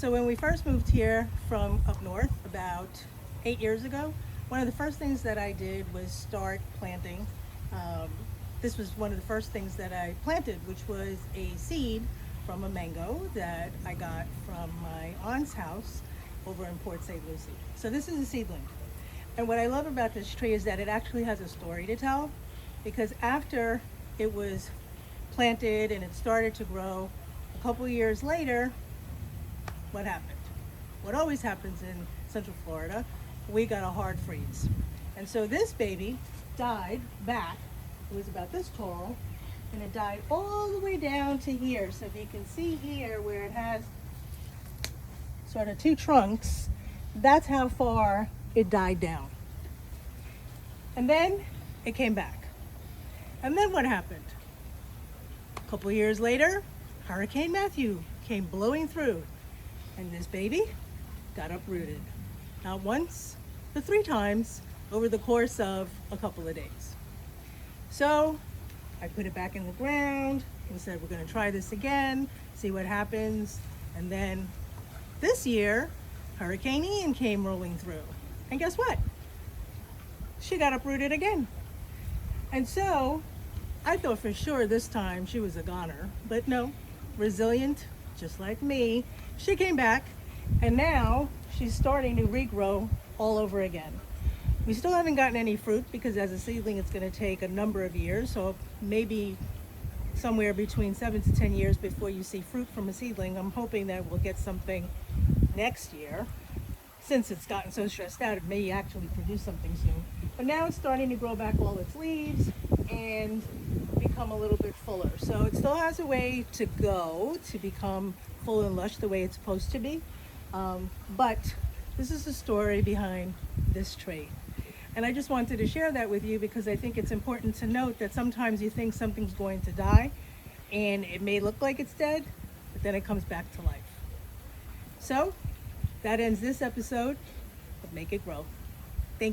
So when we first moved here from up north about 8 years ago, one of the first things that I did was start planting. Um, this was one of the first things that I planted, which was a seed from a mango that I got from my aunt's house over in Port St. Lucie. So this is a seedling. And what I love about this tree is that it actually has a story to tell, because after it was planted and it started to grow, a couple years later, what happened? What always happens in Central Florida, we got a hard freeze. And so this baby died back. It was about this tall, and it died all the way down to here. So if you can see here where it has sort of two trunks, that's how far it died down. And then it came back. And then what happened? A couple years later, Hurricane Matthew came blowing through, and this baby got uprooted. Not once, but 3 times over the course of a couple of days. So I put it back in the ground and said, we're gonna try this again, see what happens. And then this year, Hurricane Ian came rolling through. And guess what? She got uprooted again. And so I thought for sure this time she was a goner, but no, resilient, just like me. She came back, and now she's starting to regrow all over again. We still haven't gotten any fruit because as a seedling it's going to take a number of years, so maybe somewhere between 7 to 10 years before you see fruit from a seedling. I'm hoping that we'll get something next year. Since it's gotten so stressed out, it may actually produce something soon. But now it's starting to grow back all its leaves and become a little bit fuller. So it still has a way to go to become full and lush the way it's supposed to be. But this is the story behind this tree. And I just wanted to share that with you because I think it's important to note that sometimes you think something's going to die and it may look like it's dead, but then it comes back to life. So that ends this episode of Make It Grow.